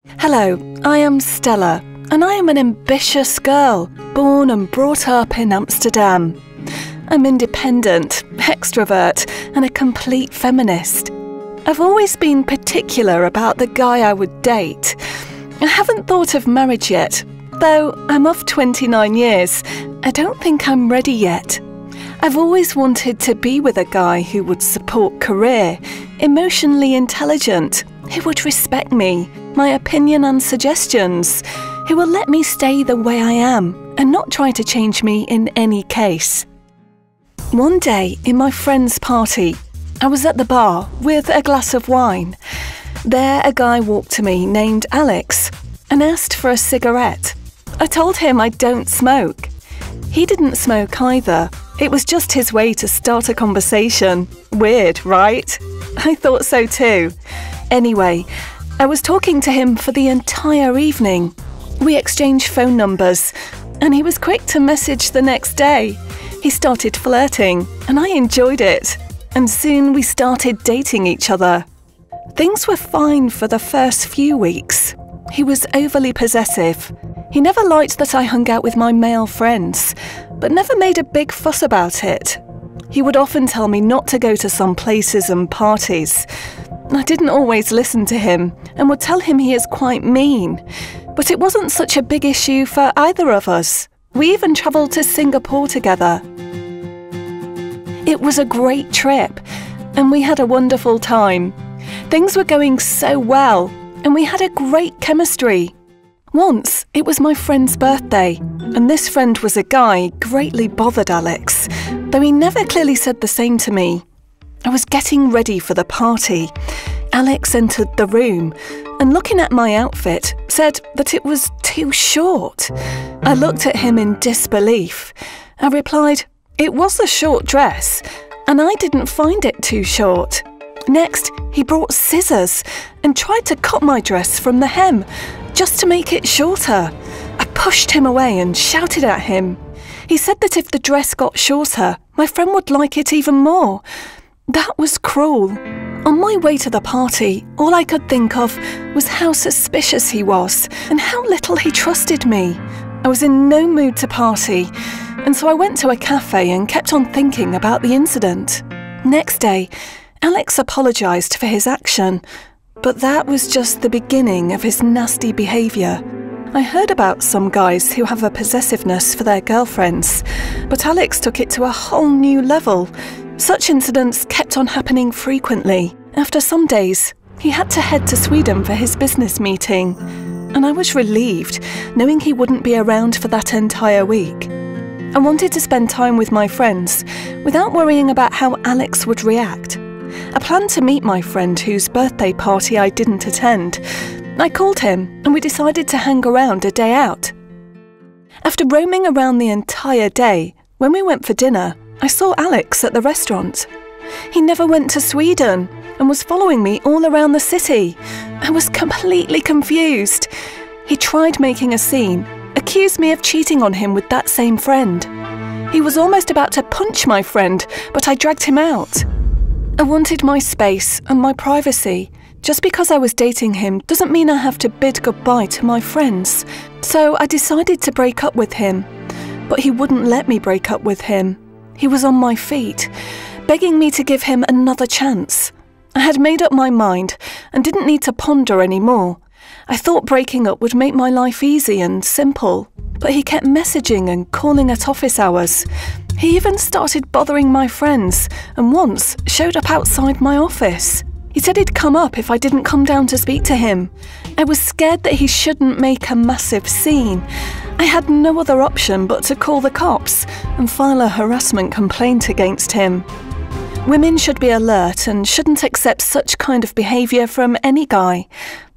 Hello, I am Stella, and I am an ambitious girl, born and brought up in Amsterdam. I'm independent, extrovert, and a complete feminist. I've always been particular about the guy I would date. I haven't thought of marriage yet, though I'm of 29 years. I don't think I'm ready yet. I've always wanted to be with a guy who would support career, emotionally intelligent, who would respect me, my opinion and suggestions, who will let me stay the way I am and not try to change me in any case. One day, in my friend's party, I was at the bar with a glass of wine. There, a guy walked to me named Alex and asked for a cigarette. I told him I don't smoke. He didn't smoke either. It was just his way to start a conversation. Weird, right? I thought so too. Anyway, I was talking to him for the entire evening. We exchanged phone numbers, and he was quick to message the next day. He started flirting, and I enjoyed it. And soon we started dating each other. Things were fine for the first few weeks. He was overly possessive. He never liked that I hung out with my male friends, but never made a big fuss about it. He would often tell me not to go to some places and parties. I didn't always listen to him and would tell him he is quite mean, but it wasn't such a big issue for either of us. We even travelled to Singapore together. It was a great trip, and we had a wonderful time. Things were going so well, and we had a great chemistry. Once, it was my friend's birthday, and this friend was a guy greatly bothered Alex, though he never clearly said the same to me. I was getting ready for the party. Alex entered the room and, looking at my outfit, said that it was too short. I looked at him in disbelief. I replied, "It was a short dress, and I didn't find it too short." Next, he brought scissors and tried to cut my dress from the hem, just to make it shorter. I pushed him away and shouted at him. He said that if the dress got shorter, my friend would like it even more. That was cruel. On my way to the party, all I could think of was how suspicious he was and how little he trusted me. I was in no mood to party, and so I went to a cafe and kept on thinking about the incident. Next day, Alex apologised for his action, but that was just the beginning of his nasty behaviour. I heard about some guys who have a possessiveness for their girlfriends, but Alex took it to a whole new level. Such incidents kept on happening frequently. After some days, he had to head to Sweden for his business meeting, and I was relieved, knowing he wouldn't be around for that entire week. I wanted to spend time with my friends, without worrying about how Alex would react. I planned to meet my friend whose birthday party I didn't attend. I called him, and we decided to hang around a day out. After roaming around the entire day, when we went for dinner, I saw Alex at the restaurant. He never went to Sweden and was following me all around the city. I was completely confused. He tried making a scene, accused me of cheating on him with that same friend. He was almost about to punch my friend, but I dragged him out. I wanted my space and my privacy. Just because I was dating him doesn't mean I have to bid goodbye to my friends. So I decided to break up with him. But he wouldn't let me break up with him. He was on my feet, begging me to give him another chance. I had made up my mind and didn't need to ponder anymore. I thought breaking up would make my life easy and simple, but he kept messaging and calling at office hours. He even started bothering my friends and once showed up outside my office. He said he'd come up if I didn't come down to speak to him. I was scared that he shouldn't make a massive scene. I had no other option but to call the cops and file a harassment complaint against him. Women should be alert and shouldn't accept such kind of behaviour from any guy.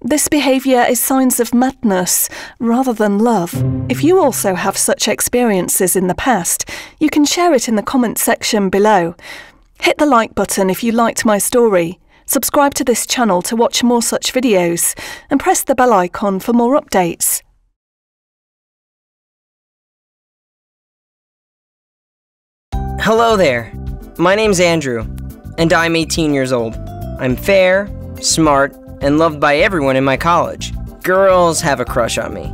This behaviour is signs of madness rather than love. If you also have such experiences in the past, you can share it in the comments section below. Hit the like button if you liked my story. Subscribe to this channel to watch more such videos and press the bell icon for more updates. Hello there, my name's Andrew, and I'm 18 years old. I'm fair, smart, and loved by everyone in my college. girls have a crush on me.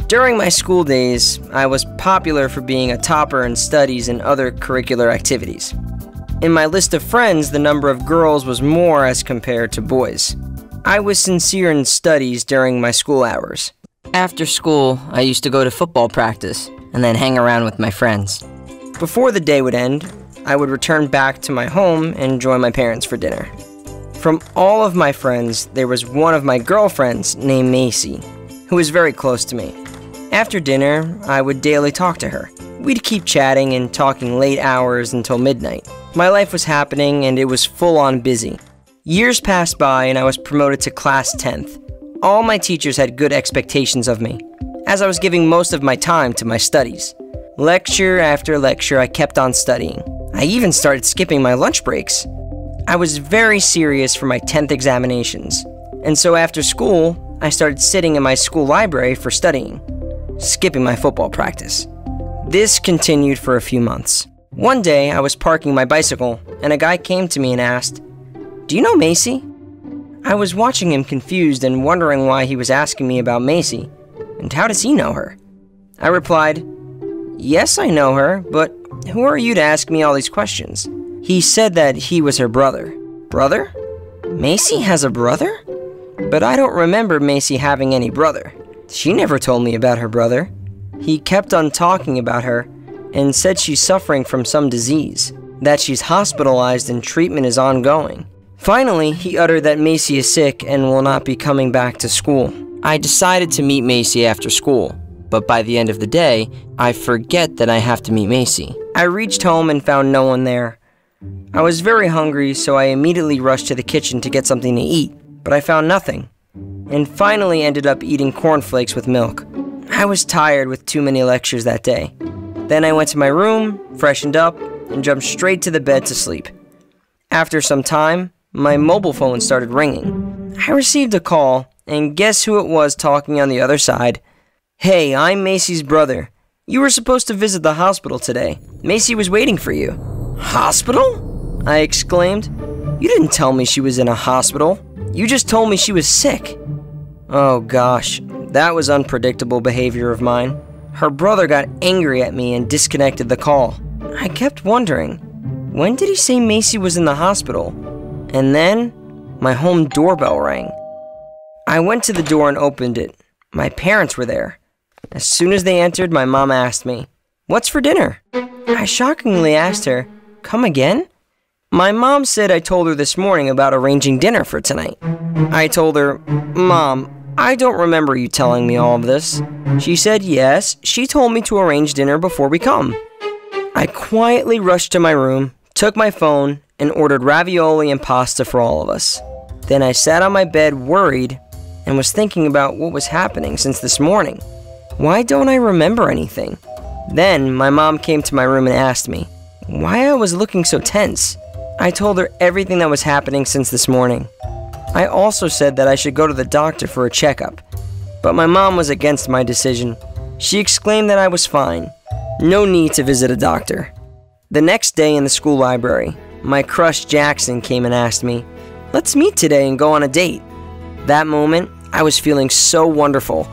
During my school days, I was popular for being a topper in studies and other curricular activities. In my list of friends, the number of girls was more as compared to boys. I was sincere in studies during my school hours. After school, I used to go to football practice and then hang around with my friends. Before the day would end, I would return back to my home and join my parents for dinner. From all of my friends, there was one of my girlfriends named Macy, who was very close to me. After dinner, I would daily talk to her. We'd keep chatting and talking late hours until midnight. My life was happening and it was full-on busy. Years passed by and I was promoted to class 10th. All my teachers had good expectations of me, as I was giving most of my time to my studies. Lecture after lecture, I kept on studying. I even started skipping my lunch breaks. I was very serious for my 10th examinations, and so after school, I started sitting in my school library for studying, skipping my football practice. This continued for a few months. One day, I was parking my bicycle, and a guy came to me and asked, "Do you know Macy?" I was watching him confused and wondering why he was asking me about Macy, and how does he know her? I replied, "Yes, I know her, but who are you to ask me all these questions?" He said that he was her brother. Brother? Macy has a brother? But I don't remember Macy having any brother. She never told me about her brother. He kept on talking about her and said she's suffering from some disease, that she's hospitalized and treatment is ongoing. Finally, he uttered that Macy is sick and will not be coming back to school. I decided to meet Macy after school, but by the end of the day, I forget that I have to meet Macy. I reached home and found no one there. I was very hungry, so I immediately rushed to the kitchen to get something to eat, but I found nothing, and finally ended up eating cornflakes with milk. I was tired with too many lectures that day. Then I went to my room, freshened up, and jumped straight to the bed to sleep. After some time, my mobile phone started ringing. I received a call, and guess who it was talking on the other side? "Hey, I'm Macy's brother. You were supposed to visit the hospital today. Macy was waiting for you." "Hospital?" I exclaimed. "You didn't tell me she was in a hospital. You just told me she was sick." Oh gosh, that was unpredictable behavior of mine. Her brother got angry at me and disconnected the call. I kept wondering, when did he say Macy was in the hospital? And then, my home doorbell rang. I went to the door and opened it. My parents were there. As soon as they entered, my mom asked me, "What's for dinner?" I shockingly asked her, "Come again?" My mom said I told her this morning about arranging dinner for tonight. I told her, "Mom, I don't remember you telling me all of this." She said yes, she told me to arrange dinner before we come. I quietly rushed to my room, took my phone, and ordered ravioli and pasta for all of us. Then I sat on my bed worried and was thinking about what was happening since this morning. Why don't I remember anything? Then my mom came to my room and asked me why I was looking so tense. I told her everything that was happening since this morning. I also said that I should go to the doctor for a checkup, but my mom was against my decision. She exclaimed that I was fine. No need to visit a doctor. The next day in the school library, my crush Jackson came and asked me, "Let's meet today and go on a date." That moment, I was feeling so wonderful,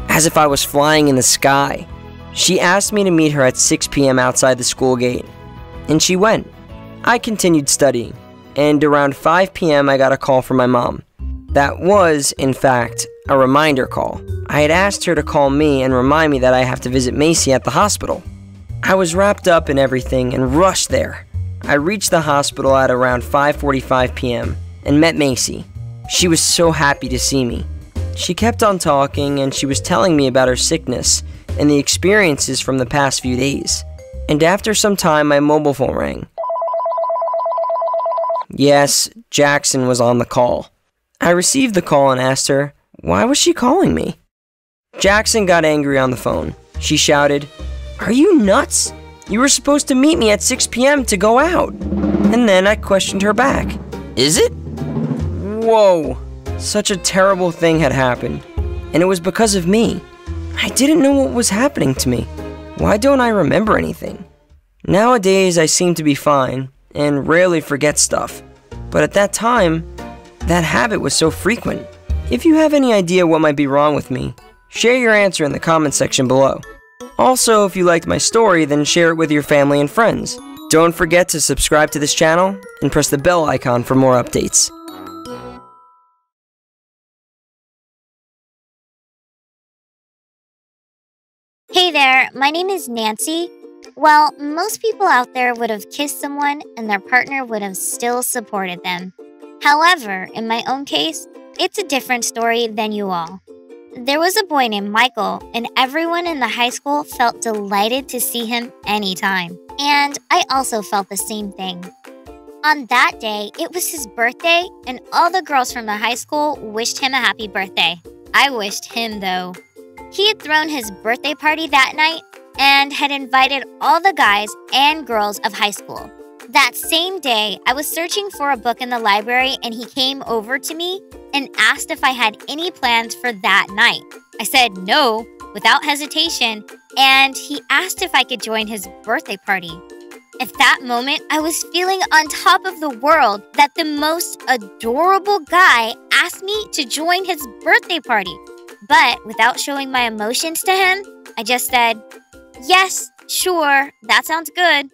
as if I was flying in the sky. She asked me to meet her at 6 p.m. outside the school gate, and she went. I continued studying, and around 5 p.m. I got a call from my mom. That was, in fact, a reminder call. I had asked her to call me and remind me that I have to visit Macy at the hospital. I was wrapped up in everything and rushed there. I reached the hospital at around 5:45 p.m. and met Macy. She was so happy to see me. She kept on talking and she was telling me about her sickness and the experiences from the past few days. And after some time, my mobile phone rang. Yes, Jackson was on the call. I received the call and asked her, why was she calling me? Jackson got angry on the phone. She shouted, "Are you nuts? You were supposed to meet me at 6 p.m. to go out." And then I questioned her back. Is it? Whoa, such a terrible thing had happened, and it was because of me. I didn't know what was happening to me. Why don't I remember anything? Nowadays I seem to be fine and rarely forget stuff, but at that time, that habit was so frequent. If you have any idea what might be wrong with me, share your answer in the comments section below. Also, if you liked my story, then share it with your family and friends. Don't forget to subscribe to this channel and press the bell icon for more updates. Hey there, my name is Nancy. Well, most people out there would have kissed someone and their partner would have still supported them. However, in my own case, it's a different story than you all. There was a boy named Michael, and everyone in the high school felt delighted to see him anytime. And I also felt the same thing. On that day, it was his birthday, and all the girls from the high school wished him a happy birthday. I wished him, though. He had thrown his birthday party that night and had invited all the guys and girls of high school. That same day, I was searching for a book in the library and he came over to me and asked if I had any plans for that night. I said no, without hesitation, and he asked if I could join his birthday party. At that moment, I was feeling on top of the world that the most adorable guy asked me to join his birthday party. But without showing my emotions to him, I just said, "Yes, sure, that sounds good."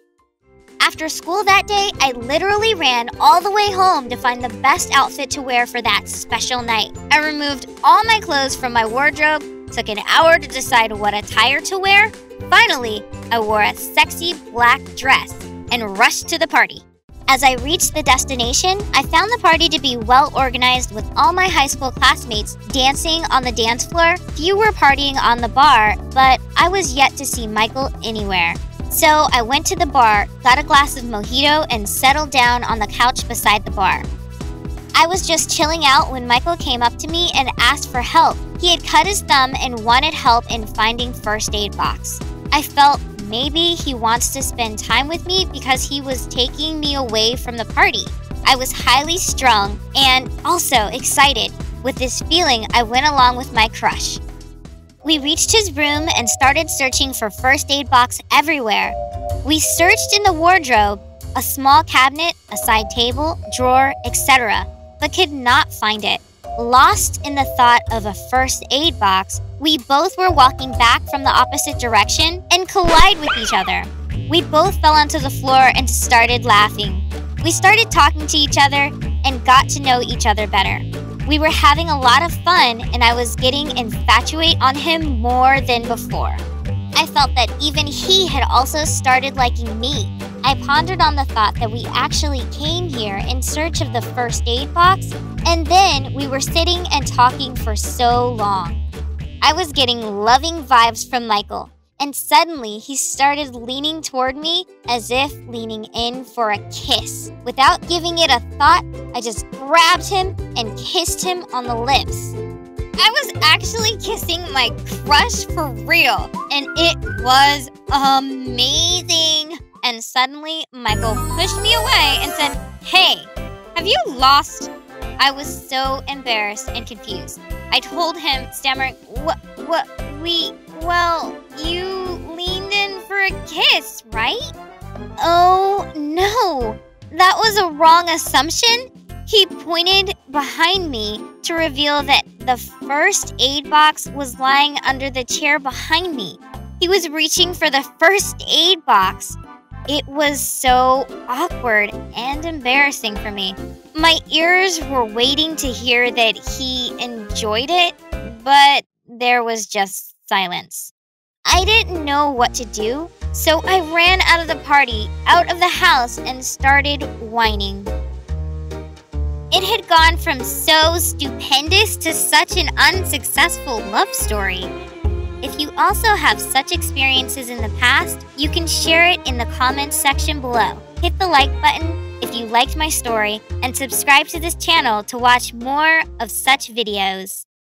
After school that day, I literally ran all the way home to find the best outfit to wear for that special night. I removed all my clothes from my wardrobe, took an hour to decide what attire to wear. Finally, I wore a sexy black dress and rushed to the party. As I reached the destination, I found the party to be well organized with all my high school classmates dancing on the dance floor. Few were partying on the bar, but I was yet to see Michael anywhere. So I went to the bar, got a glass of mojito, and settled down on the couch beside the bar. I was just chilling out when Michael came up to me and asked for help. He had cut his thumb and wanted help in finding first aid box. I felt maybe he wants to spend time with me because he was taking me away from the party. I was highly strung and also excited. With this feeling, I went along with my crush. We reached his room and started searching for first aid box everywhere. We searched in the wardrobe, a small cabinet, a side table, drawer, etc., but could not find it. Lost in the thought of a first aid box, we both were walking back from the opposite direction and collide with each other. We both fell onto the floor and started laughing. We started talking to each other and got to know each other better. We were having a lot of fun and I was getting infatuated on him more than before. I felt that even he had also started liking me. I pondered on the thought that we actually came here in search of the first aid box, and then we were sitting and talking for so long. I was getting loving vibes from Michael, and suddenly he started leaning toward me as if leaning in for a kiss. Without giving it a thought, I just grabbed him and kissed him on the lips. I was actually kissing my crush for real, and it was amazing. And suddenly, Michael pushed me away and said, "Hey, have you lost?" I was so embarrassed and confused. I told him, stammering, well, you leaned in for a kiss, right? Oh, no, that was a wrong assumption. He pointed behind me to reveal that the first aid box was lying under the chair behind me. He was reaching for the first aid box. It was so awkward and embarrassing for me. My ears were waiting to hear that he enjoyed it, but there was just silence. I didn't know what to do, so I ran out of the party, out of the house, and started whining. It had gone from so stupendous to such an unsuccessful love story. If you also have such experiences in the past, you can share it in the comments section below. Hit the like button if you liked my story and subscribe to this channel to watch more of such videos.